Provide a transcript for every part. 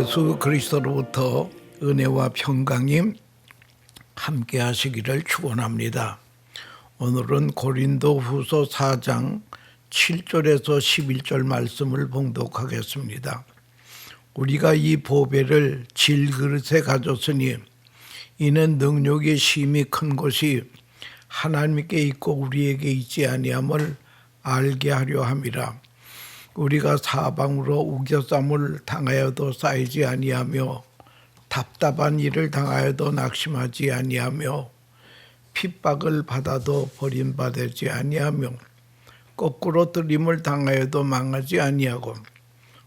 예수 그리스도로부터 은혜와 평강이 함께 하시기를 축원합니다. 오늘은 고린도후서 4장 7절에서 11절 말씀을 봉독하겠습니다. 우리가 이 보배를 질그릇에 가졌으니 이는 능력이 심히 큰 것이 하나님께 있고 우리에게 있지 아니함을 알게 하려 함이라. 우리가 사방으로 우겨쌈을 당하여도 쌓이지 아니하며 답답한 일을 당하여도 낙심하지 아니하며 핍박을 받아도 버림받지 아니하며 거꾸로 뜨림을 당하여도 망하지 아니하고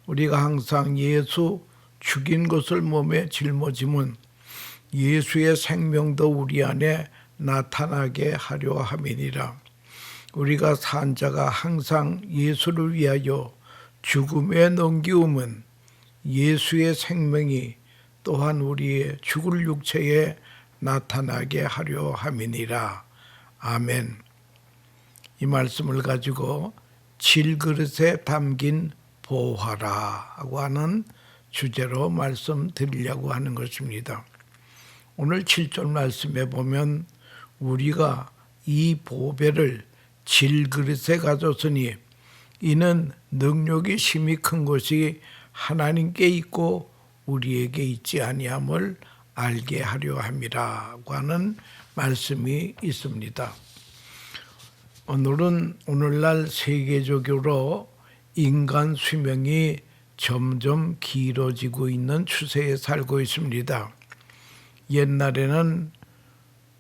우리가 항상 예수 죽인 것을 몸에 짊어짐은 예수의 생명도 우리 안에 나타나게 하려 함이니라. 우리가 산 자가 항상 예수를 위하여 죽음에 넘기움은 예수의 생명이 또한 우리의 죽을 육체에 나타나게 하려 함이니라. 아멘. 이 말씀을 가지고 질그릇에 담긴 보화라고 하는 주제로 말씀드리려고 하는 것입니다. 오늘 7절 말씀에 보면 우리가 이 보배를 질그릇에 가졌으니 이는 능력이 심히 큰 것이 하나님께 있고 우리에게 있지 아니함을 알게 하려 함이라고 하는 말씀이 있습니다. 오늘은 오늘날 세계적으로 인간 수명이 점점 길어지고 있는 추세에 살고 있습니다. 옛날에는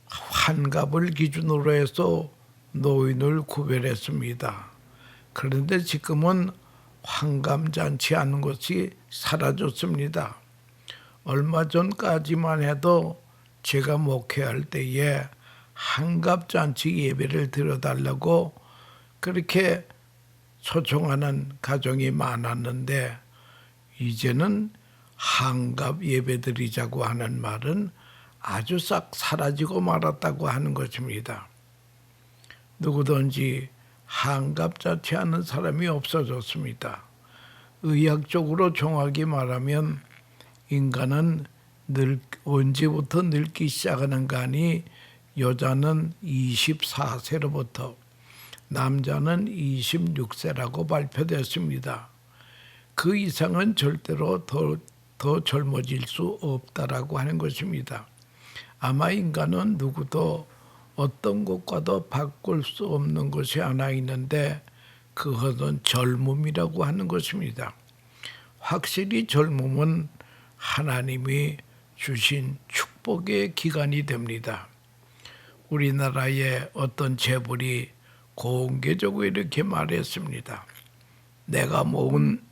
환갑을 기준으로 해서 노인을 구별했습니다. 그런데 지금은 환갑잔치 하는 것이 사라졌습니다. 얼마 전까지만 해도 제가 목회할 때에 환갑잔치 예배를 드려달라고 그렇게 초청하는 가정이 많았는데 이제는 환갑 예배 드리자고 하는 말은 아주 싹 사라지고 말았다고 하는 것입니다. 누구든지 환갑잔치 하는 사람이 없어졌습니다. 의학적으로 정확히 말하면 인간은 언제부터 늙기 시작하는가 하니 여자는 24세로부터 남자는 26세라고 발표됐습니다. 그 이상은 절대로 더 젊어질 수 없다라고 하는 것입니다. 아마 인간은 누구도 어떤 것과도 바꿀 수 없는 것이 하나 있는데 그것은 젊음이라고 하는 것입니다. 확실히 젊음은 하나님이 주신 축복의 기간이 됩니다. 우리나라의 어떤 재벌이 공개적으로 이렇게 말했습니다. 내가 모은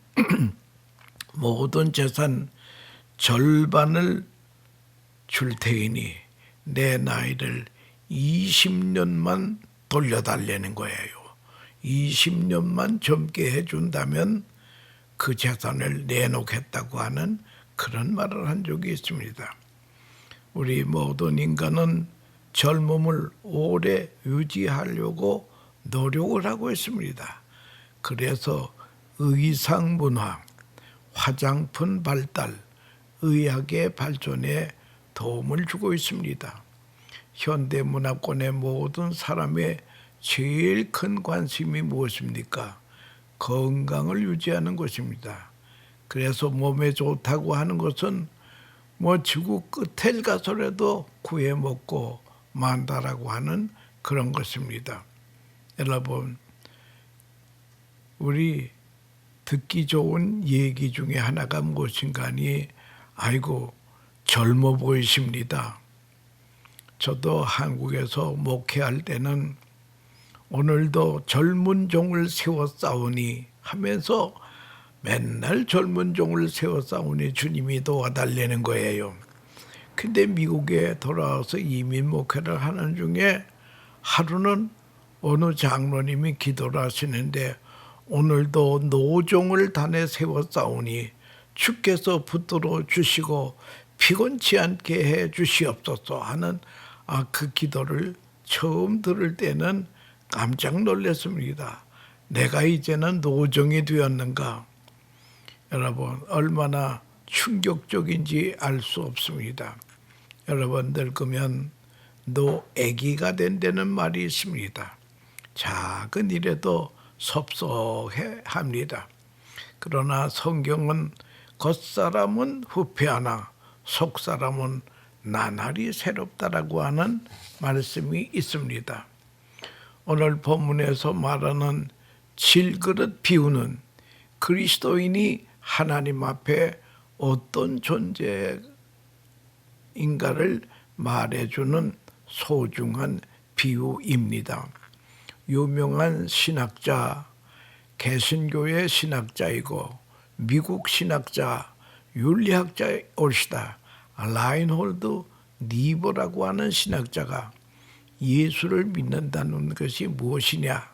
모든 재산 절반을 줄 테이니 내 나이를 20년만 돌려달라는 거예요. 20년만 젊게 해준다면 그 재산을 내놓겠다고 하는 그런 말을 한 적이 있습니다. 우리 모든 인간은 젊음을 오래 유지하려고 노력을 하고 있습니다. 그래서 의상 문화, 화장품 발달, 의학의 발전에 도움을 주고 있습니다. 현대 문화권의 모든 사람의 제일 큰 관심이 무엇입니까? 건강을 유지하는 것입니다. 그래서 몸에 좋다고 하는 것은 지구 끝에 가서라도 구해 먹고 만다라고 하는 그런 것입니다. 여러분, 우리 듣기 좋은 얘기 중에 하나가 무엇인가 하니 아이고 젊어 보이십니다. 저도 한국에서 목회할 때는 오늘도 젊은 종을 세워 싸우니 하면서 맨날 젊은 종을 세워 싸우니 주님이 도와달라는 거예요. 근데 미국에 돌아와서 이민 목회를 하는 중에 하루는 어느 장로님이 기도를 하시는데 오늘도 노종을 단에 세워 싸우니 주께서 붙들어 주시고 피곤치 않게 해 주시옵소서 하는 그 기도를 처음 들을 때는 깜짝 놀랐습니다. 내가 이제는 노종이 되었는가? 여러분 얼마나 충격적인지 알 수 없습니다. 여러분 늙으면 노애기가 된다는 말이 있습니다. 작은 일에도 섭섭해 합니다. 그러나 성경은 겉사람은 후패하나 속사람은 나날이 새롭다라고 하는 말씀이 있습니다. 오늘 본문에서 말하는 질그릇 비우는 그리스도인이 하나님 앞에 어떤 존재인가를 말해주는 소중한 비유입니다. 유명한 신학자, 개신교의 신학자이고 미국 신학자, 윤리학자올시다 라인홀드 니버라고 하는 신학자가 예수를 믿는다는 것이 무엇이냐,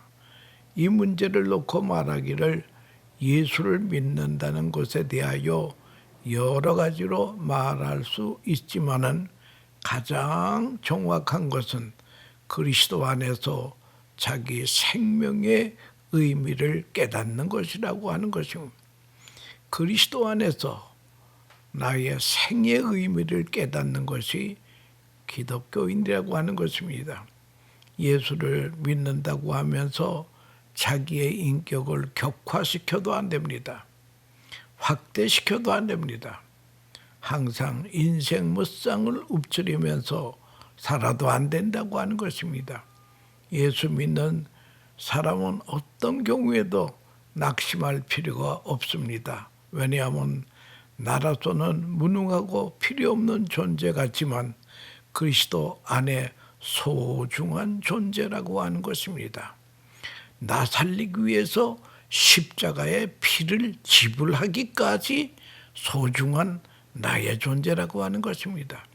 이 문제를 놓고 말하기를 예수를 믿는다는 것에 대하여 여러 가지로 말할 수 있지만은 가장 정확한 것은 그리스도 안에서 자기 생명의 의미를 깨닫는 것이라고 하는 것입니다. 그리스도 안에서 나의 생의 의미를 깨닫는 것이 기독교인이라고 하는 것입니다. 예수를 믿는다고 하면서 자기의 인격을 격화시켜도 안 됩니다. 확대시켜도 안 됩니다. 항상 인생 무쌍을 읊조리면서 살아도 안 된다고 하는 것입니다. 예수 믿는 사람은 어떤 경우에도 낙심할 필요가 없습니다. 왜냐하면 나라서는 무능하고 필요 없는 존재 같지만 그리스도 안에 소중한 존재라고 하는 것입니다. 나 살리기 위해서 십자가의 피를 지불하기까지 소중한 나의 존재라고 하는 것입니다.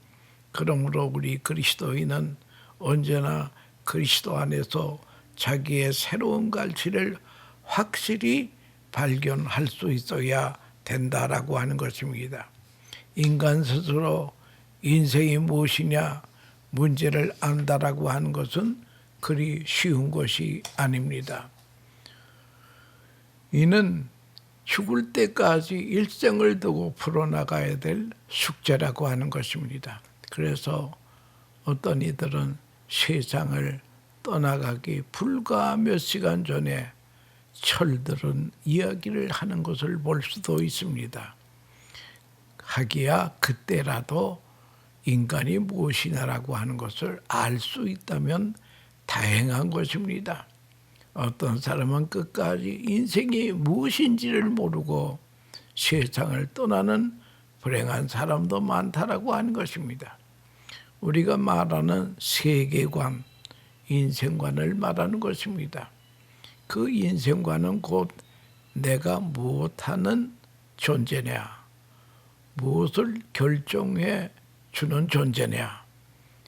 그러므로 우리 그리스도인은 언제나 그리스도 안에서 자기의 새로운 가치를 확실히 발견할 수 있어야 된다라고 하는 것입니다. 인간 스스로 인생이 무엇이냐 문제를 안다라고 하는 것은 그리 쉬운 것이 아닙니다. 이는 죽을 때까지 일생을 두고 풀어나가야 될 숙제라고 하는 것입니다. 그래서 어떤 이들은 세상을 떠나가기 불과 몇 시간 전에 철들은 이야기를 하는 것을 볼 수도 있습니다. 하기야 그때라도 인간이 무엇이냐라고 하는 것을 알 수 있다면 다행한 것입니다. 어떤 사람은 끝까지 인생이 무엇인지를 모르고 세상을 떠나는 불행한 사람도 많다라고 하는 것입니다. 우리가 말하는 세계관, 인생관을 말하는 것입니다. 그 인생관은 곧 내가 무엇하는 존재냐, 무엇을 결정해 주는 존재냐,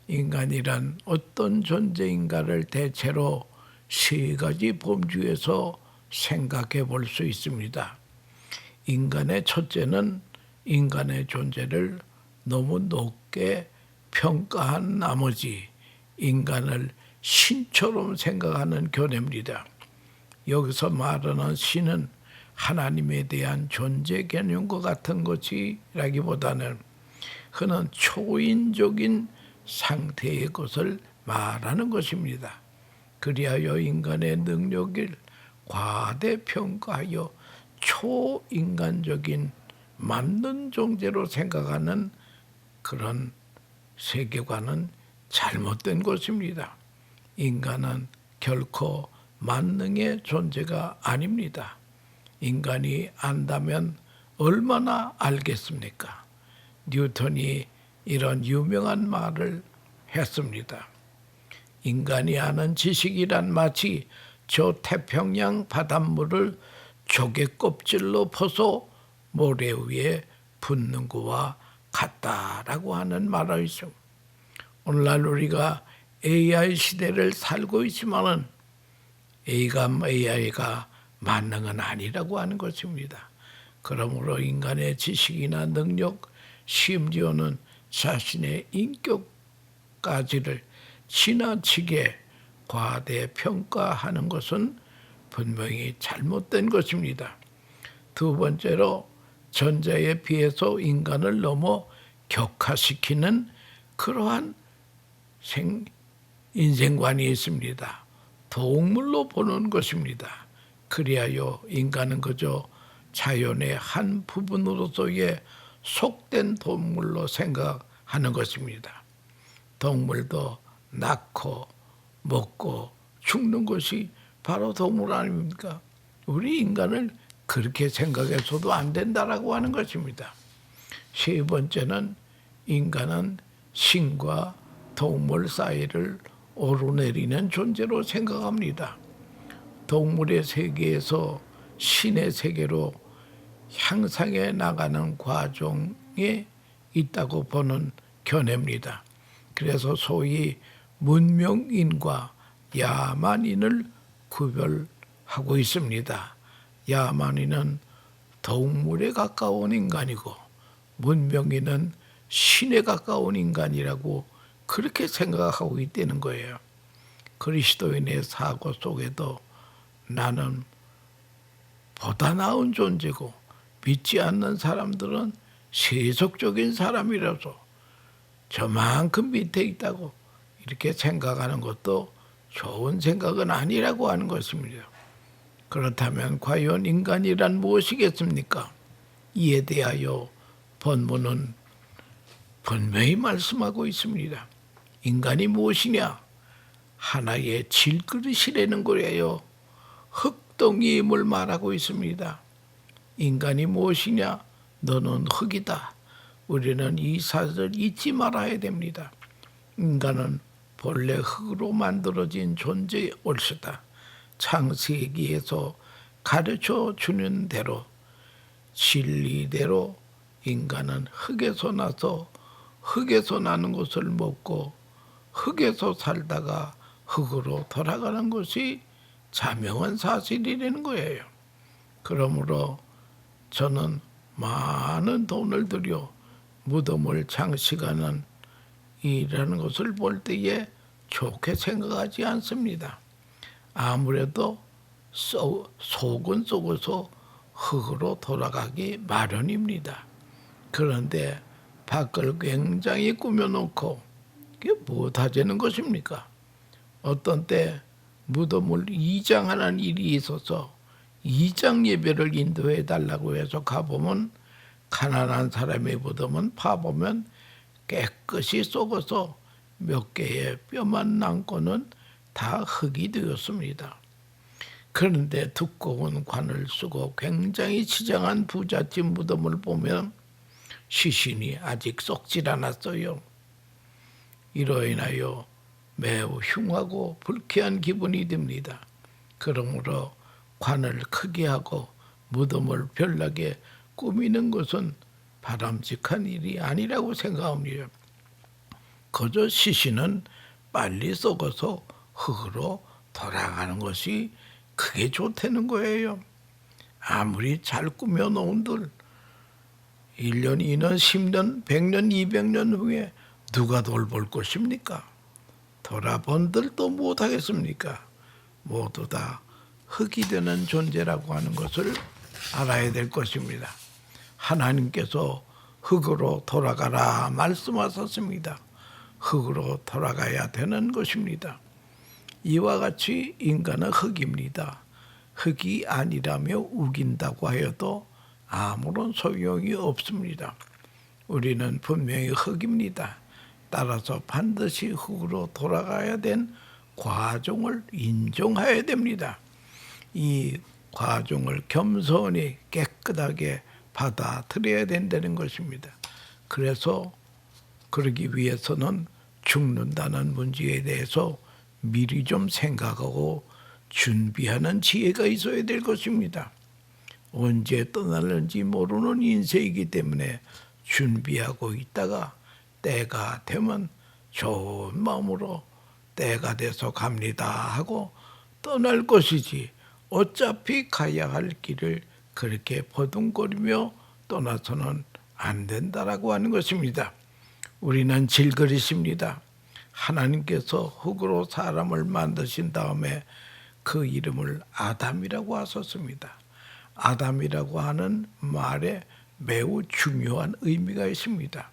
인간이란 어떤 존재인가를 대체로 세 가지 범주에서 생각해 볼 수 있습니다. 인간의 첫째는 인간의 존재를 너무 높게 평가한 나머지 인간을 신처럼 생각하는 견해입니다. 여기서 말하는 신은 하나님에 대한 존재 개념과 같은 것이라기보다는 그는 초인적인 상태의 것을 말하는 것입니다. 그리하여 인간의 능력을 과대평가하여 초인간적인 만능 존재로 생각하는 그런 세계관은 잘못된 것입니다. 인간은 결코 만능의 존재가 아닙니다. 인간이 안다면 얼마나 알겠습니까? 뉴턴이 이런 유명한 말을 했습니다. 인간이 아는 지식이란 마치 저 태평양 바닷물을 조개 껍질로 퍼서 모래 위에 붓는 것과 같다라고 하는 말이 있습니다. 오늘날 우리가 AI 시대를 살고 있지만은 AI가 만능은 아니라고 하는 것입니다. 그러므로 인간의 지식이나 능력, 심지어는 자신의 인격까지를 지나치게 과대평가하는 것은 분명히 잘못된 것입니다. 두 번째로 전자에 비해서 인간을 너무 격화시키는 그러한 인생관이 있습니다. 동물로 보는 것입니다. 그리하여 인간은 그저 자연의 한 부분으로서의 속된 동물로 생각하는 것입니다. 동물도 낳고 먹고 죽는 것이 바로 동물 아닙니까? 우리 인간을 그렇게 생각해서도 안 된다라고 하는 것입니다. 세 번째는 인간은 신과 동물 사이를 오르내리는 존재로 생각합니다. 동물의 세계에서 신의 세계로 향상해 나가는 과정에 있다고 보는 견해입니다. 그래서 소위 문명인과 야만인을 구별하고 있습니다. 야만인은 동물에 가까운 인간이고 문명인은 신에 가까운 인간이라고 그렇게 생각하고 있다는 거예요. 그리스도인의 사고 속에도 나는 보다 나은 존재고 믿지 않는 사람들은 세속적인 사람이라서 저만큼 밑에 있다고 이렇게 생각하는 것도 좋은 생각은 아니라고 하는 것입니다. 그렇다면 과연 인간이란 무엇이겠습니까? 이에 대하여 본문은 분명히 말씀하고 있습니다. 인간이 무엇이냐? 하나의 질그릇이라는 거예요. 흙덩이임을 말하고 있습니다. 인간이 무엇이냐? 너는 흙이다. 우리는 이 사실을 잊지 말아야 됩니다. 인간은 본래 흙으로 만들어진 존재의 올시다. 창세기에서 가르쳐 주는 대로 진리대로 인간은 흙에서 나서 흙에서 나는 것을 먹고 흙에서 살다가 흙으로 돌아가는 것이 자명한 사실이라는 거예요. 그러므로 저는 많은 돈을 들여 무덤을 장식하는 이라는 것을 볼 때에 좋게 생각하지 않습니다. 아무래도 속은 속어서 흙으로 돌아가기 마련입니다. 그런데 밖을 굉장히 꾸며놓고 그게 못하자는 것입니까? 어떤 때 무덤을 이장하는 일이 있어서 이장 예배를 인도해 달라고 해서 가보면 가난한 사람의 무덤은 파보면 깨끗이 썩어서 몇 개의 뼈만 남고는 다 흙이 되었습니다. 그런데 두꺼운 관을 쓰고 굉장히 치장한 부잣집 무덤을 보면 시신이 아직 썩질 않았어요. 이로 인하여 매우 흉하고 불쾌한 기분이 듭니다. 그러므로 관을 크게 하고 무덤을 별나게 꾸미는 것은 바람직한 일이 아니라고 생각합니다. 그저 시신은 빨리 썩어서 흙으로 돌아가는 것이 그게 좋다는 거예요. 아무리 잘 꾸며놓은들 1년, 2년, 10년, 100년, 200년 후에 누가 돌볼 것입니까? 돌아본들 또 못하겠습니까? 모두 다 흙이 되는 존재라고 하는 것을 알아야 될 것입니다. 하나님께서 흙으로 돌아가라 말씀하셨습니다. 흙으로 돌아가야 되는 것입니다. 이와 같이 인간은 흙입니다. 흙이 아니라며 우긴다고 하여도 아무런 소용이 없습니다. 우리는 분명히 흙입니다. 따라서 반드시 흙으로 돌아가야 된 과정을 인정해야 됩니다. 이 과정을 겸손히 깨끗하게 받아들여야 된다는 것입니다. 그래서 그러기 위해서는 죽는다는 문제에 대해서 미리 좀 생각하고 준비하는 지혜가 있어야 될 것입니다. 언제 떠나는지 모르는 인생이기 때문에 준비하고 있다가 때가 되면 좋은 마음으로 때가 돼서 갑니다 하고 떠날 것이지 어차피 가야 할 길을 그렇게 버둥거리며 떠나서는 안 된다라고 하는 것입니다. 우리는 질그릇입니다. 하나님께서 흙으로 사람을 만드신 다음에 그 이름을 아담이라고 하셨습니다. 아담이라고 하는 말에 매우 중요한 의미가 있습니다.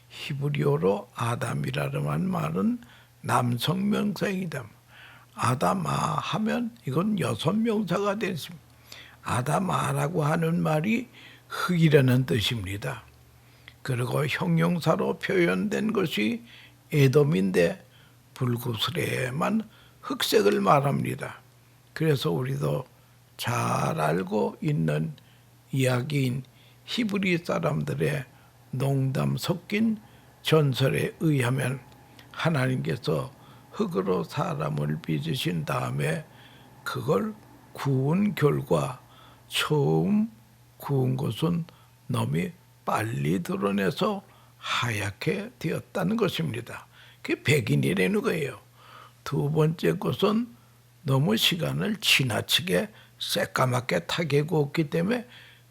히브리어로 아담이라는 말은 남성 명사이다. 아담아 하면 이건 여성 명사가 됐습니다. 아담아라고 하는 말이 흙이라는 뜻입니다. 그리고 형용사로 표현된 것이 에돔인데 불구스레만 흑색을 말합니다. 그래서 우리도 잘 알고 있는 이야기인 히브리 사람들의 농담 섞인 전설에 의하면 하나님께서 흙으로 사람을 빚으신 다음에 그걸 구운 결과 처음 구운 것은 너무 빨리 드러내서 하얗게 되었다는 것입니다. 그게 백인이라는 거예요. 두 번째 것은 너무 시간을 지나치게 새까맣게 타게 구웠기 때문에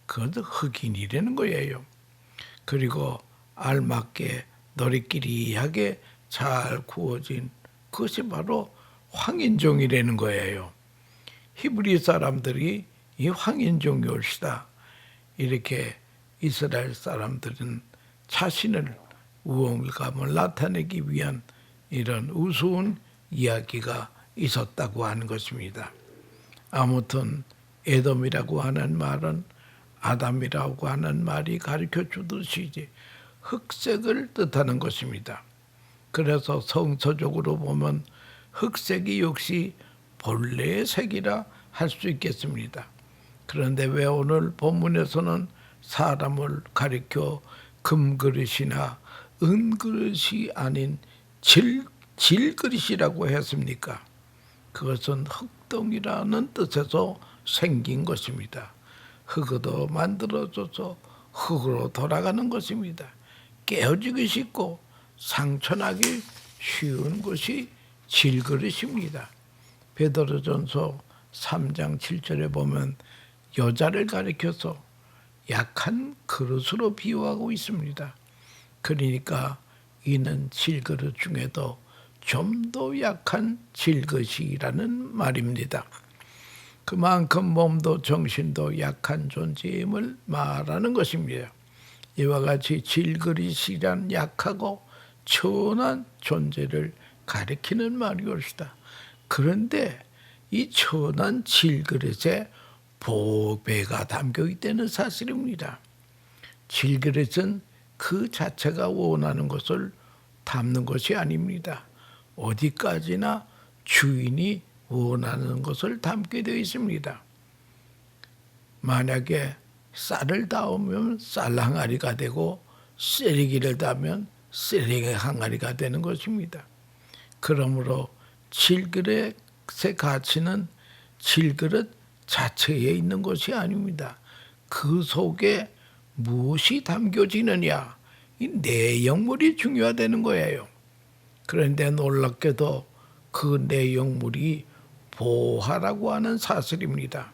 그것도 흑인이라는 거예요. 그리고 알맞게 너리끼리하게 잘 구워진 그것이 바로 황인종이라는 거예요. 히브리 사람들이 이 황인종이올시다. 이렇게 이스라엘 사람들은 자신을 우월감을 나타내기 위한 이런 우스운 이야기가 있었다고 하는 것입니다. 아무튼 에돔이라고 하는 말은 아담이라고 하는 말이 가르쳐 주듯이 흑색을 뜻하는 것입니다. 그래서 성서적으로 보면 흑색이 역시 본래의 색이라 할 수 있겠습니다. 그런데 왜 오늘 본문에서는 사람을 가리켜 금그릇이나 은그릇이 아닌 질그릇이라고 했습니까? 그것은 흙동이라는 뜻에서 생긴 것입니다. 흙으로 만들어져서 흙으로 돌아가는 것입니다. 깨어지기 쉽고 상처나기 쉬운 것이 질그릇입니다. 베드로전서 3장 7절에 보면 여자를 가리켜서 약한 그릇으로 비유하고 있습니다. 그러니까 이는 질그릇 중에도 좀 더 약한 질그릇이라는 말입니다. 그만큼 몸도 정신도 약한 존재임을 말하는 것입니다. 이와 같이 질그릇이란 약하고 천한 존재를 가리키는 말이올시다. 그런데 이 천한 질그릇에 보배가 담겨 있다는 사실입니다. 질그릇은 그 자체가 원하는 것을 담는 것이 아닙니다. 어디까지나 주인이 원하는 것을 담게 되어 있습니다. 만약에 쌀을 담으면 쌀 항아리가 되고 쓰레기를 담으면 쓰레기 항아리가 되는 것입니다. 그러므로 질그릇의 가치는 질그릇 자체에 있는 것이 아닙니다. 그 속에 무엇이 담겨지느냐, 이 내용물이 중요하다는 거예요. 그런데 놀랍게도 그 내용물이 보화라고 하는 사실입니다.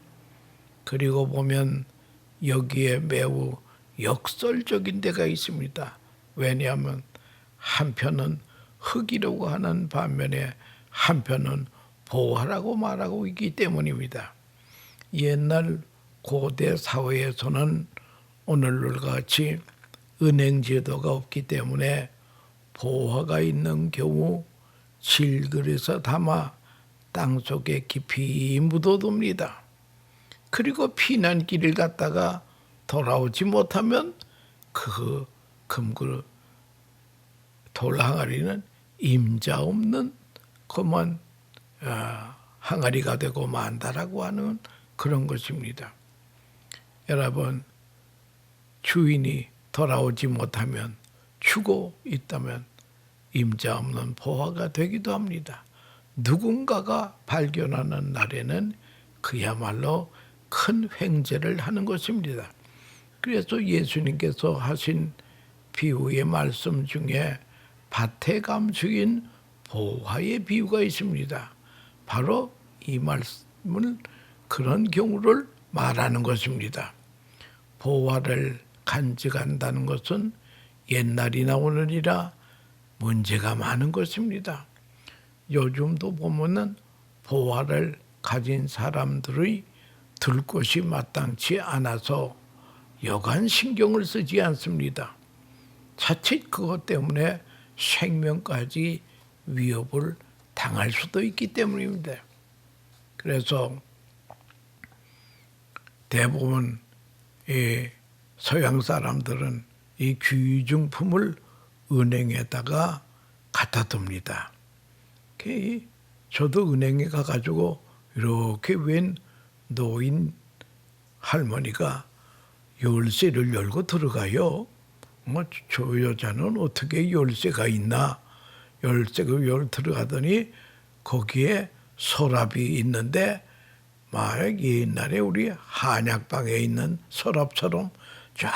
그리고 보면 여기에 매우 역설적인 데가 있습니다. 왜냐하면 한편은 흙이라고 하는 반면에 한편은 보화라고 말하고 있기 때문입니다. 옛날 고대 사회에서는 오늘날과 같이 은행 제도가 없기 때문에 보화가 있는 경우 질그릇에 담아 땅속에 깊이 묻어둡니다. 그리고 피난길을 갔다가 돌아오지 못하면 그 금그릇 돌항아리는 임자 없는 그만 항아리가 되고 만다라고 하는 그런 것입니다. 여러분, 주인이 돌아오지 못하면 죽어 있다면 임자 없는 보화가 되기도 합니다. 누군가가 발견하는 날에는 그야말로 큰 횡재를 하는 것입니다. 그래서 예수님께서 하신 비유의 말씀 중에 밭에 감추인 보화의 비유가 있습니다. 바로 이 말씀은 그런 경우를 말하는 것입니다. 보화를 간직한다는 것은 옛날이나 오늘이라 문제가 많은 것입니다. 요즘도 보면은 보화를 가진 사람들의 들 곳이 마땅치 않아서 여간 신경을 쓰지 않습니다. 자칫 그것 때문에 생명까지 위협을 당할 수도 있기 때문입니다. 그래서 대부분 이 서양 사람들은 이 귀중품을 은행에다가 갖다 둡니다. 저도 은행에 가가지고 이렇게 웬 노인 할머니가 열쇠를 열고 들어가요. 저 여자는 어떻게 열쇠가 있나? 열쇠가 들어가더니 거기에 서랍이 있는데 막 옛날에 우리 한약방에 있는 서랍처럼 쫙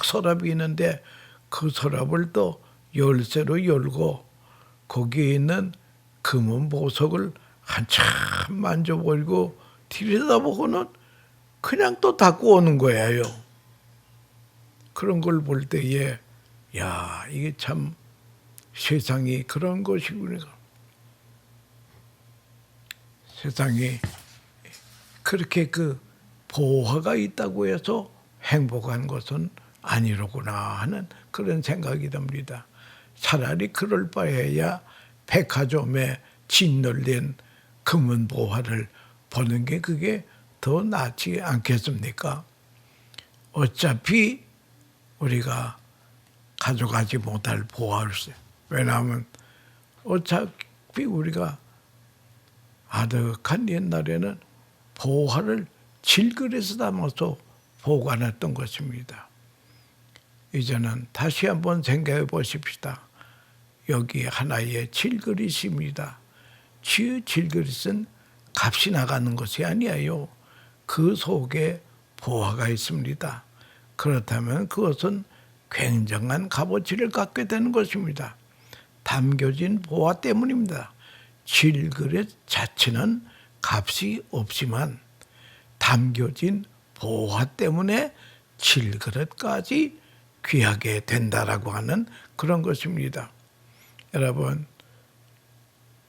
서랍이 있는데 그 서랍을 또 열쇠로 열고 거기에 있는 금은 보석을 한참 만져보고 들여다보고는 그냥 또 닫고 오는 거예요. 그런 걸 볼 때에 야, 이게 참 세상이 그런 것이구나. 세상이 그렇게 그 보화가 있다고 해서 행복한 것은 아니로구나 하는 그런 생각이 듭니다. 차라리 그럴 바에야 백화점에 짓눌린 금은 보화를 보는 게 그게 더 낫지 않겠습니까? 어차피 우리가 가져가지 못할 보화일세. 왜냐하면 어차피 우리가 아득한 옛날에는 보화를 질그릇에 담아서 보관했던 것입니다. 이제는 다시 한번 생각해 보십시다. 여기 하나의 질그릇입니다. 질그릇은 값이 나가는 것이 아니에요. 그 속에 보화가 있습니다. 그렇다면 그것은 굉장한 값어치를 갖게 되는 것입니다. 담겨진 보화 때문입니다. 질그릇 자체는 값이 없지만 담겨진 보화 때문에 질그릇까지 귀하게 된다라고 하는 그런 것입니다. 여러분,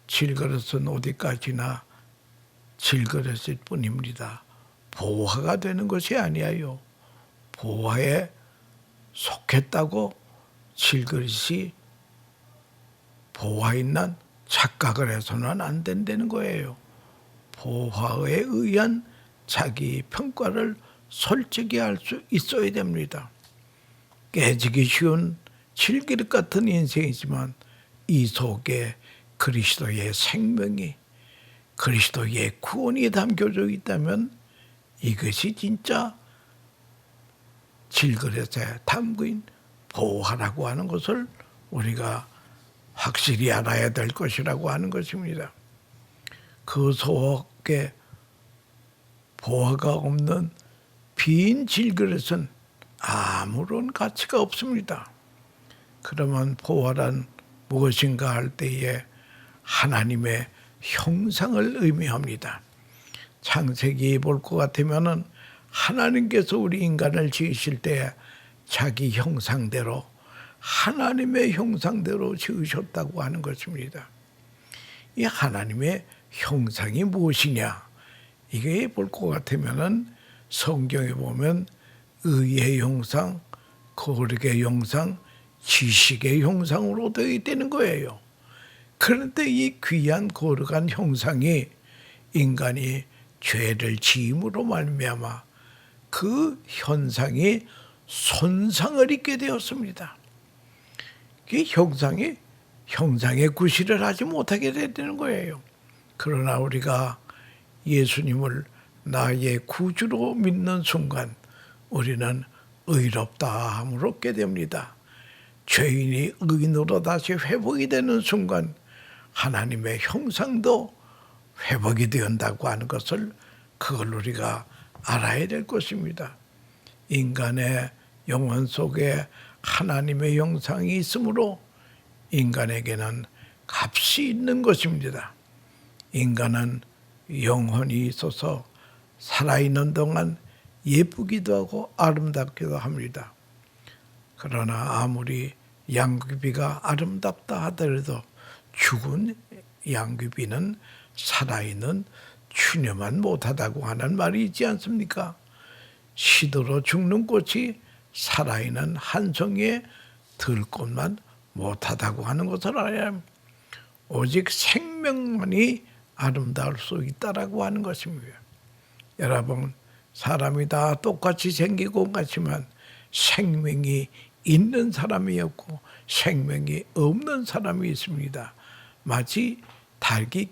질그릇은 어디까지나 질그릇일 뿐입니다. 보화가 되는 것이 아니에요. 보화에 속했다고 질그릇이 보화 있는 착각을 해서는 안 된다는 거예요. 보화에 의한 자기 평가를 솔직히 할 수 있어야 됩니다. 깨지기 쉬운 질그릇 같은 인생이지만 이 속에 그리스도의 생명이, 그리스도의 구원이 담겨져 있다면 이것이 진짜 질그릇에 담긴 보화라고 하는 것을 우리가 확실히 알아야 될 것이라고 하는 것입니다. 그 속에 보화가 없는 빈 질그릇은 아무런 가치가 없습니다. 그러면 보화란 무엇인가 할 때에 하나님의 형상을 의미합니다. 창세기 볼 것 같으면은 하나님께서 우리 인간을 지으실 때 자기 형상대로 하나님의 형상대로 지으셨다고 하는 것입니다. 이 하나님의 형상이 무엇이냐? 이게 볼 것 같으면은 성경에 보면 의의 형상, 거룩의 형상, 지식의 형상으로 되어 있다는 거예요. 그런데 이 귀한 거룩한 형상이 인간이 죄를 지음으로 말미암아 그 현상이 손상을 입게 되었습니다. 이 형상의 구실을 하지 못하게 되는 거예요. 그러나 우리가 예수님을 나의 구주로 믿는 순간 우리는 의롭다함을 얻게 됩니다. 죄인이 의인으로 다시 회복이 되는 순간 하나님의 형상도 회복이 된다고 하는 것을 그걸 우리가 알아야 될 것입니다. 인간의 영혼 속에 하나님의 형상이 있으므로 인간에게는 값이 있는 것입니다. 인간은 영혼이 있어서 살아있는 동안 예쁘기도 하고 아름답기도 합니다. 그러나 아무리 양귀비가 아름답다 하더라도 죽은 양귀비는 살아있는 추녀만 못하다고 하는 말이 있지 않습니까? 시들어 죽는 꽃이 살아있는 한 송이의 들꽃만 못하다고 하는 것을 알아야 합니다. 오직 생명만이 아름다울 수 있다라고 하는 것입니다. 여러분, 사람이 다 똑같이 생기고 같지만 생명이 있는 사람이 없고 생명이 없는 사람이 있습니다. 마치 닭이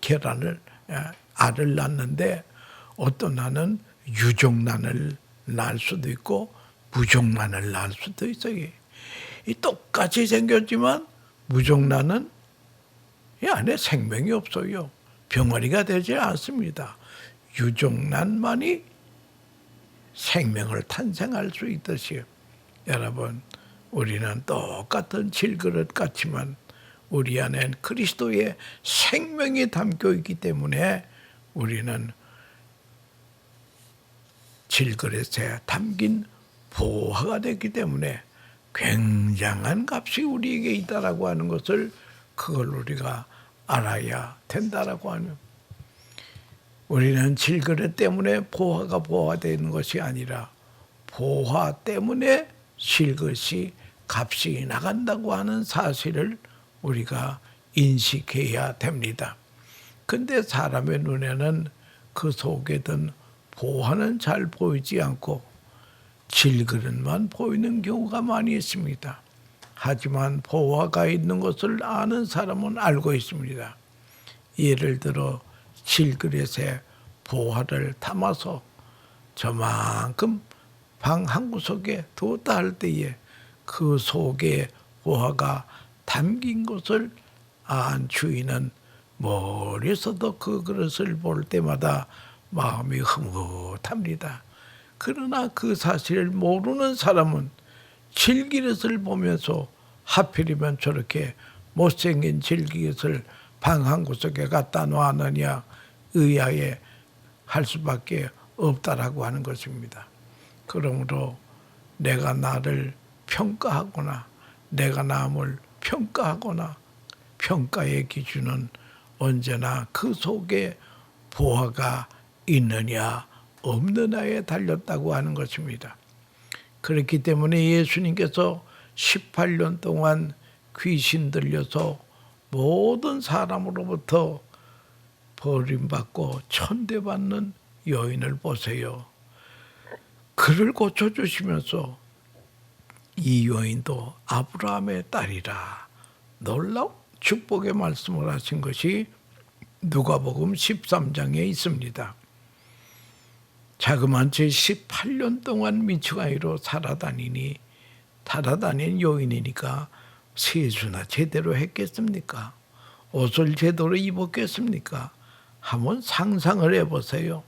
알을 낳는데 어떤 날은 유종란을 낳을 수도 있고 무종란을 낳을 수도 있어요. 이 똑같이 생겼지만 무종란은 이 안에 생명이 없어요. 병아리가 되지 않습니다. 유종란만이 생명을 탄생할 수 있듯이 여러분, 우리는 똑같은 질그릇 같지만 우리 안엔 그리스도의 생명이 담겨 있기 때문에 우리는 질그릇에 담긴 보화가 됐기 때문에 굉장한 값이 우리에게 있다라고 하는 것을 그걸 우리가 알아야 된다라고 하는. 우리는 질그릇 때문에 보화가 되는 것이 아니라 보화 때문에 질그릇이 값이 나간다고 하는 사실을 우리가 인식해야 됩니다. 근데 사람의 눈에는 그 속에 든 보화는 잘 보이지 않고 질그릇만 보이는 경우가 많이 있습니다. 하지만 보화가 있는 것을 아는 사람은 알고 있습니다. 예를 들어 질그릇에 보화를 담아서 저만큼 방 한 구석에 두었다 할 때에 그 속에 보화가 담긴 것을 안 주인은 멀리서도 그 그릇을 볼 때마다 마음이 흐뭇합니다. 그러나 그 사실을 모르는 사람은 질그릇을 보면서 하필이면 저렇게 못생긴 질그릇을 방 한 구석에 갖다 놨느냐 의아해 할 수밖에 없다라고 하는 것입니다. 그러므로 내가 나를 평가하거나 내가 남을 평가하거나 평가의 기준은 언제나 그 속에 보화가 있느냐 없느냐에 달렸다고 하는 것입니다. 그렇기 때문에 예수님께서 18년 동안 귀신 들려서 모든 사람으로부터 버림받고 천대받는 여인을 보세요. 그를 고쳐주시면서 이 여인도 아브라함의 딸이라 놀라운 축복의 말씀을 하신 것이 누가복음 13장에 있습니다. 자그마한 채 18년 동안 미치광이로 살아다닌 여인이니까 세수나 제대로 했겠습니까? 옷을 제대로 입었겠습니까? 한번 상상을 해보세요.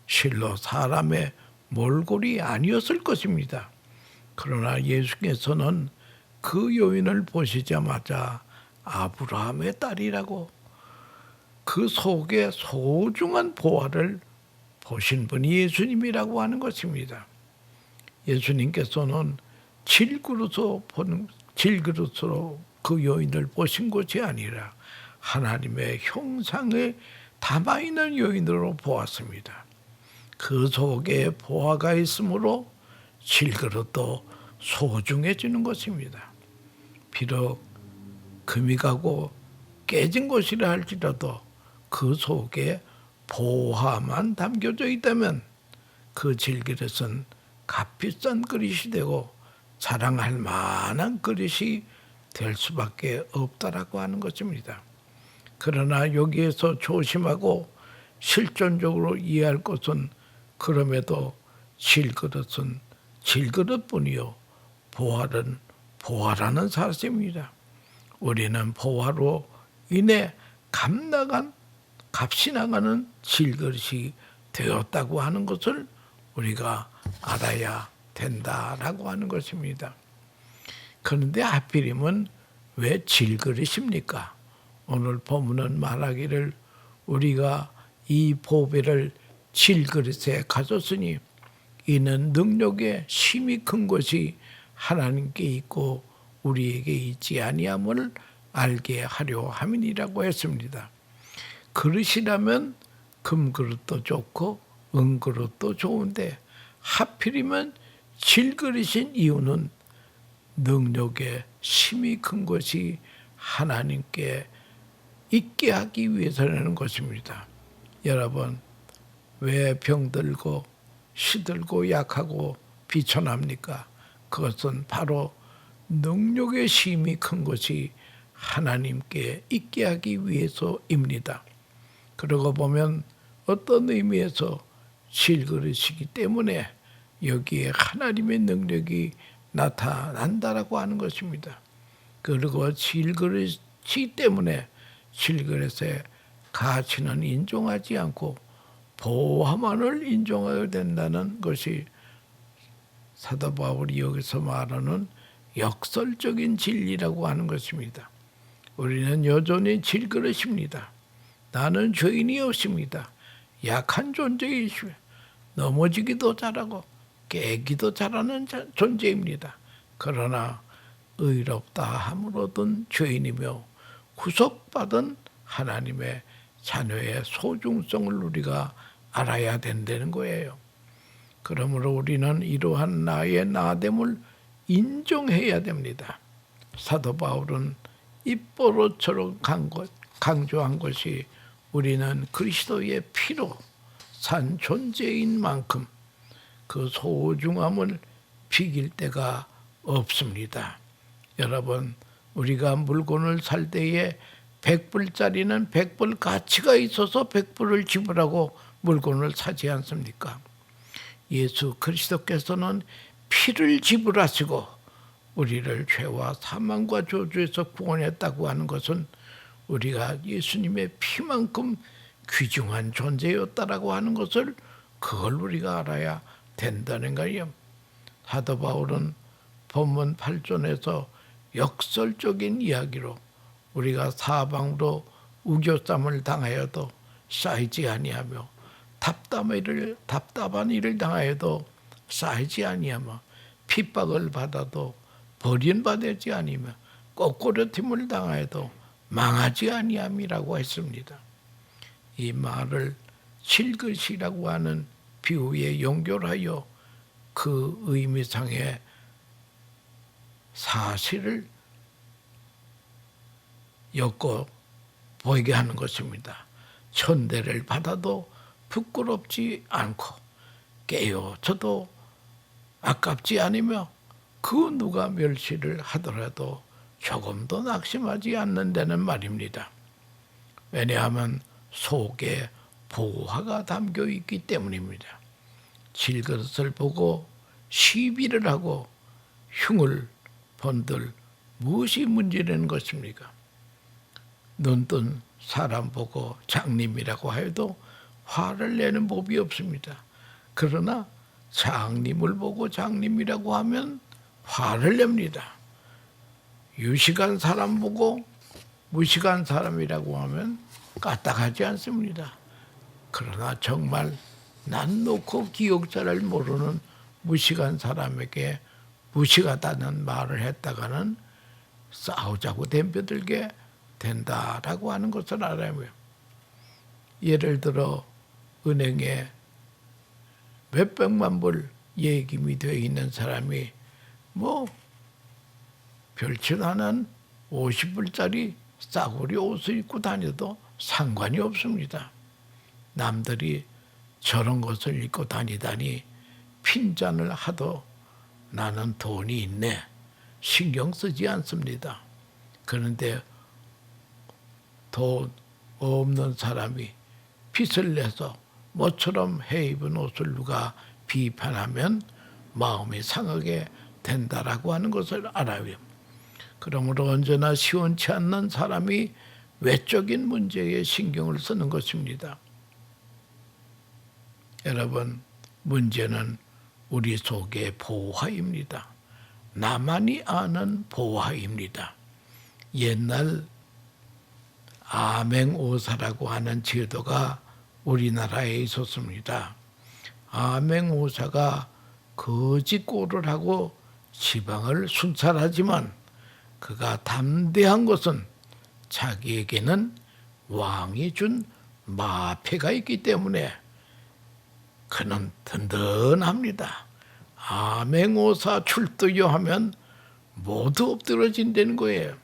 실로 사람의 몰골이 아니었을 것입니다. 그러나 예수께서는 그 여인을 보시자마자 아브라함의 딸이라고 그 속에 소중한 보화를 보신 분이 예수님이라고 하는 것입니다. 예수님께서는 질그릇으로 그 여인을 보신 것이 아니라 하나님의 형상에 담아있는 여인으로 보았습니다. 그 속에 보화가 있으므로 질그릇도 소중해지는 것입니다. 비록 금이 가고 깨진 것이라 할지라도 그 속에 보화만 담겨져 있다면 그 질그릇은 값비싼 그릇이 되고 자랑할 만한 그릇이 될 수밖에 없다라고 하는 것입니다. 그러나 여기에서 조심하고 실존적으로 이해할 것은 그럼에도 질그릇은 질그릇뿐이요 보화는 보화라는 사실입니다. 우리는 보화로 인해 값이 나가는 질그릇이 되었다고 하는 것을 우리가 알아야 된다라고 하는 것입니다. 그런데 하필이면 왜 질그릇입니까? 오늘 본문은 말하기를 우리가 이 보배를 질그릇에 가졌으니 이는 능력의 힘이 큰 것이 하나님께 있고 우리에게 있지 아니함을 알게 하려 함이니라고 했습니다. 그릇이라면 금그릇도 좋고 은그릇도 좋은데 하필이면 질그리신 이유는 능력의 힘이 큰 것이 하나님께 있게 하기 위해서라는 것입니다. 여러분, 왜 병들고 시들고 약하고 비천합니까? 그것은 바로 능력의 힘이 큰 것이 하나님께 있게 하기 위해서입니다. 그러고 보면 어떤 의미에서 질그릇이기 때문에 여기에 하나님의 능력이 나타난다라고 하는 것입니다. 그리고 질그릇이기 때문에 질그릇의 가치는 인정하지 않고 보화만을 인정해야 된다는 것이 사도 바울이 여기서 말하는 역설적인 진리라고 하는 것입니다. 우리는 여전히 질그릇입니다. 나는 죄인이었습니다. 약한 존재이시며 넘어지기도 잘하고 깨기도 잘하는 존재입니다. 그러나 의롭다 함을 얻은 죄인이며 구속받은 하나님의 자녀의 소중성을 우리가 알아야 된다는 거예요. 그러므로 우리는 이러한 나의 나됨을 인정해야 됩니다. 사도 바울은 입버릇처럼 강조한 것이 우리는 그리스도의 피로 산 존재인 만큼 그 소중함을 비길 데가 없습니다. 여러분, 우리가 물건을 살 때에 100불짜리는 100불 가치가 있어서 100불을 지불하고 물건을 사지 않습니까? 예수 그리스도께서는 피를 지불하시고 우리를 죄와 사망과 저주에서 구원했다고 하는 것은 우리가 예수님의 피만큼 귀중한 존재였다라고 하는 것을 그걸 우리가 알아야 된다는 거예요. 사도 바울은 본문 8절에서 역설적인 이야기로 우리가 사방으로 우겨쌈을 당하여도 쌓이지 아니하며 답답한 일을 당하여도 쌓이지 아니하며 핍박을 받아도 버림받지 아니하며 꼬꾸라짐을 당하여도 망하지 아니함이라고 했습니다. 이 말을 질그릇이라고 하는 비유에 연결하여 그 의미상의 사실을 엮어 보이게 하는 것입니다. 천대를 받아도 부끄럽지 않고 깨어져도 아깝지 않으며 그 누가 멸시를 하더라도 조금도 낙심하지 않는다는 말입니다. 왜냐하면 속에 보화가 담겨 있기 때문입니다. 질그릇을 보고 시비를 하고 흉을 본들 무엇이 문제라는 것입니까? 눈뜬 사람 보고 장님이라고 해도 화를 내는 법이 없습니다. 그러나 장님을 보고 장님이라고 하면 화를 냅니다. 유식한 사람 보고 무식한 사람이라고 하면 까딱하지 않습니다. 그러나 정말 난 놓고 기억자를 모르는 무식한 사람에게 무식하다는 말을 했다가는 싸우자고 덤벼들게 된다라고 하는 것을 알아요. 예를 들어 은행에 몇백만 불 예금이 되어 있는 사람이 별칠 않은 50불짜리 싸구려 옷을 입고 다녀도 상관이 없습니다. 남들이 저런 것을 입고 다니다니 핀잔을 하도 나는 돈이 있네 신경 쓰지 않습니다. 그런데 돈 없는 사람이 빚을 내서 모처럼 해 입은 옷을 누가 비판하면 마음이 상하게 된다라고 하는 것을 알아요. 그러므로 언제나 시원치 않는 사람이 외적인 문제에 신경을 쓰는 것입니다. 여러분, 문제는 우리 속의 보화입니다. 나만이 아는 보화입니다. 옛날 아맹오사라고 하는 제도가 우리나라에 있었습니다. 아맹오사가 거짓골을 하고 지방을 순찰하지만 그가 담대한 것은 자기에게는 왕이 준 마패가 있기 때문에 그는 든든합니다. 암행어사 출두요 하면 모두 엎드러진다는 거예요.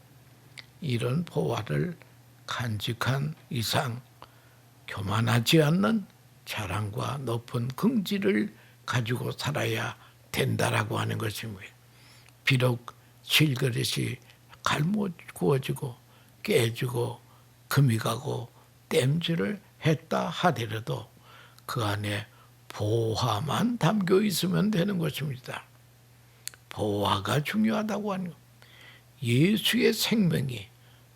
이런 보화를 간직한 이상 교만하지 않는 자랑과 높은 긍지를 가지고 살아야 된다라고 하는 것입니다. 비록 질그릇이 갈못 구워지고 깨지고 금이 가고 땜질을 했다 하더라도 그 안에 보화만 담겨 있으면 되는 것입니다. 보화가 중요하다고 하는 것. 예수의 생명이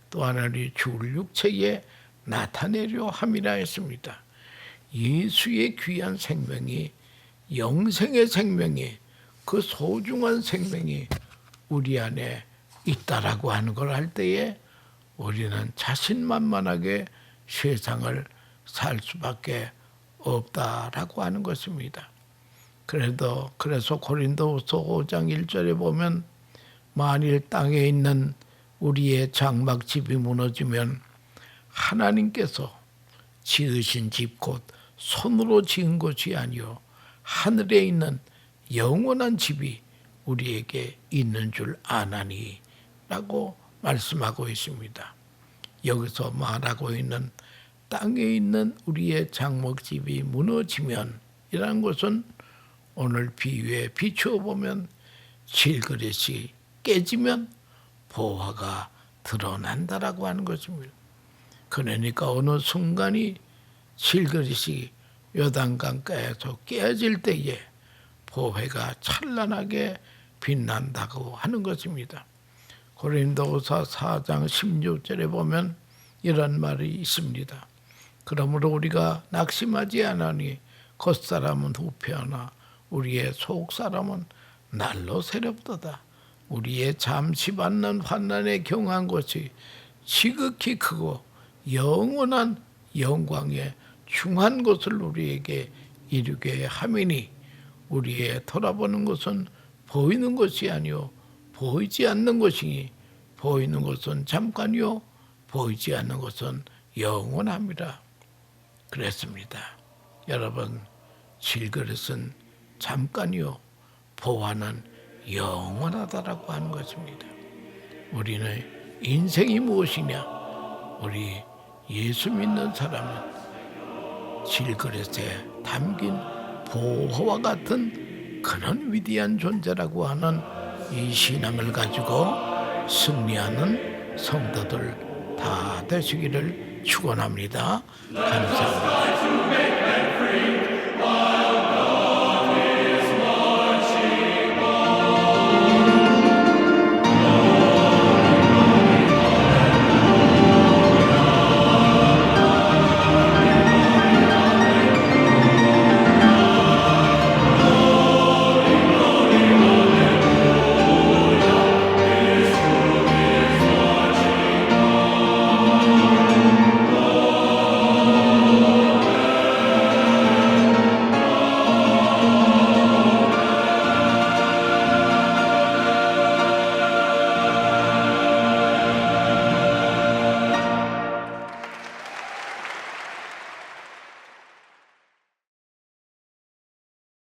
또 하나의 죽을 육체에 나타내려 함이라 했습니다. 예수의 귀한 생명이, 영생의 생명이, 그 소중한 생명이 우리 안에 있다라고 하는 걸 할 때에 우리는 자신만만하게 세상을 살 수밖에 없다라고 하는 것입니다. 그래서 고린도후서 5장 1절에 보면 만일 땅에 있는 우리의 장막집이 무너지면 하나님께서 지으신 집 곧 손으로 지은 것이 아니요 하늘에 있는 영원한 집이 우리에게 있는 줄 아나니 라고 말씀하고 있습니다. 여기서 말하고 있는 땅에 있는 우리의 장막집이 무너지면 이라는 것은 오늘 비유에 비추어 보면 질그릇이 깨지면 보화가 드러난다라고 하는 것입니다. 그러니까 어느 순간이 질그릇이 요단강가에서 깨질 때에 보화가 찬란하게 빛난다고 하는 것입니다. 고린도후서 4장 16절에 보면 이런 말이 있습니다. 그러므로 우리가 낙심하지 않으니 겉사람은 후패하나 우리의 속사람은 날로 새롭도다. 우리의 잠시 받는 환난에 경한 것이 지극히 크고 영원한 영광에 중한 것을 우리에게 이루게 함이니 우리의 돌아보는 것은 보이는 것이 아니요 보이지 않는 것이니 보이는 것은 잠깐이요 보이지 않는 것은 영원합니다. 그랬습니다. 여러분, 질그릇은 잠깐이요 보화는 영원하다라고 하는 것입니다. 우리는 인생이 무엇이냐? 우리 예수 믿는 사람은 질그릇에 담긴 보화와 같은 그런 위대한 존재라고 하는 이 신앙을 가지고 승리하는 성도들 다 되시기를 축원합니다. 감사합니다.